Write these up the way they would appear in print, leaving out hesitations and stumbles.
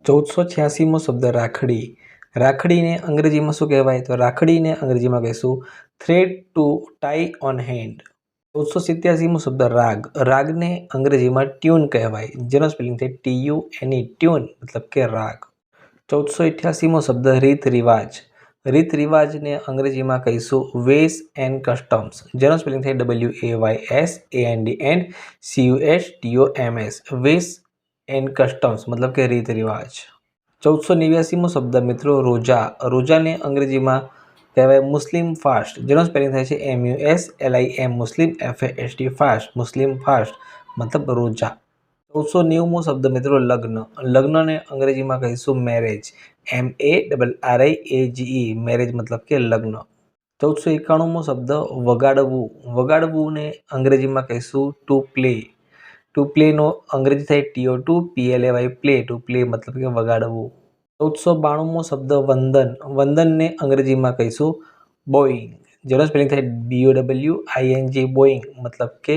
1486મો શબ્દ રાખડી. રાખડીને અંગ્રેજીમાં શું કહેવાય? તો રાખડીને અંગ્રેજીમાં કહીશું thread to tie on hand. 1487મો શબ્દ રાગ. રાગને અંગ્રેજીમાં ટ્યુન કહેવાય, જેનો સ્પેલિંગ થાય TUNE, ટ્યુન મતલબ કે રાગ. 1488મો શબ્દ રીત રિવાજ. રીત રિવાજને અંગ્રેજીમાં કહીશું વેસ એન્ડ કસ્ટમ્સ, જેનો સ્પેલિંગ થાય WAYSAND CUSTOMS, વેસ એન્ડ કસ્ટમ્સ મતલબ કે રીત રિવાજ. 1489મો શબ્દ મિત્રો રોજા. રોજાને અંગ્રેજીમાં કહેવાય મુસ્લિમ ફાસ્ટ, જેનો સ્પેલિંગ થાય છે MUSLIM, મુસ્લિમ FAST, ફાસ્ટ મુસ્લિમ ફાસ્ટ મતલબ રોજા. 1490મો શબ્દ મિત્રો લગ્ન. લગ્નને અંગ્રેજીમાં કહીશું મેરેજ, MARRIAGE, મેરેજ મતલબ કે લગ્ન. 1491મો શબ્દ વગાડવું. વગાડવુંને અંગ્રેજીમાં કહીશું ટુ પ્લે. ટુ પ્લેનો અંગ્રેજી થાય TO2PLAY, પ્લે, ટુ પ્લે મતલબ કે વગાડવું. 1492મો શબ્દ વંદન. વંદનને અંગ્રેજીમાં કહીશું બોઈંગ, જેનો સ્પેલિંગ થાય BOWING, બોઈંગ મતલબ કે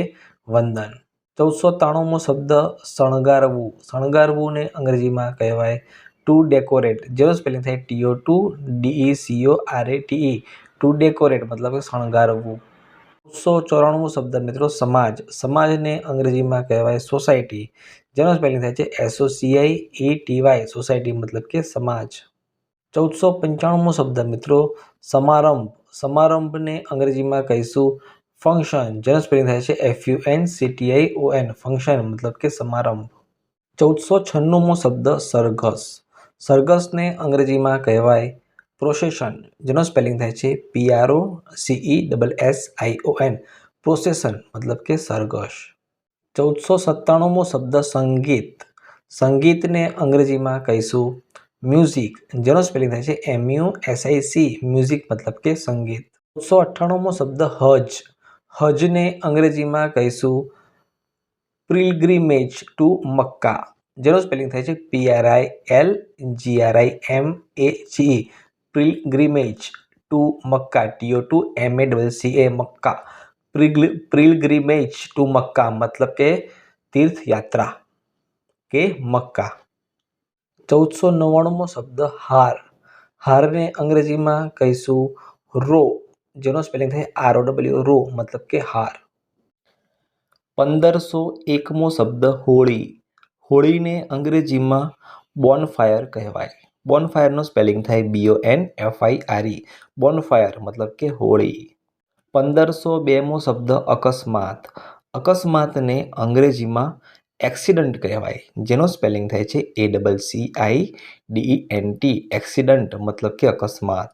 વંદન. 1493મો શબ્દ શણગારવું. શણગારવુંને અંગ્રેજીમાં કહેવાય ટુ ડેકોરેટ, જેનો સ્પેલિંગ થાય TO2DECORATE, ટુ ડેકોરેટ મતલબ કે શણગારવું. 1494મો શબ્દ મિત્રો સમાજ. સમાજને અંગ્રેજીમાં કહેવાય સોસાયટી, જેનો સ્પેલિંગ થાય છે SOCIETY, સોસાયટી મતલબ કે સમાજ. 1495મો શબ્દ મિત્રો સમારંભ. સમારંભને અંગ્રેજીમાં કહીશું ફંક્શન, જેનો સ્પેલિંગ થાય છે FUNCTION, ફંક્શન મતલબ કે સમારંભ. 1496મો શબ્દ સરઘસ. સરઘસને અંગ્રેજીમાં કહેવાય પ્રોસેશન, જેનો સ્પેલિંગ થાય છે PROCESSION, પ્રોસેશન મતલબ કે સરઘસ. 1497મો શબ્દ સંગીત. સંગીતને અંગ્રેજીમાં કહીશું મ્યુઝિક, જેનો સ્પેલિંગ થાય છે MUSIC, મ્યુઝિક મતલબ કે સંગીત. 1498મો શબ્દ હજ. હજને અંગ્રેજીમાં કહીશું પિલગ્રીમેજ ટુ મક્કા, જેનો સ્પેલિંગ થાય છે PILGRIMAGE, pilgrimage to Mecca, TO2MACCA, Mecca. Pilgrimage to Mecca મતલબ કે તીર્થયાત્રા કે મક્કા. 1499મો શબ્દ હાર. હારને અંગ્રેજીમાં કહીશું રો, જેનો સ્પેલિંગ થાય ROW, રો મતલબ કે હાર. 1501મો શબ્દ હોળી. હોળીને અંગ્રેજીમાં બોનફાયર કહેવાય. બોનફાયરનો સ્પેલિંગ થાય BONFIRE, બોનફાયર મતલબ કે હોળી. 1502મો શબ્દ અકસ્માત. અકસ્માતને અંગ્રેજીમાં એક્સિડન્ટ કહેવાય, જેનો સ્પેલિંગ થાય છે ACCIDENT, એક્સિડન્ટ મતલબ કે અકસ્માત.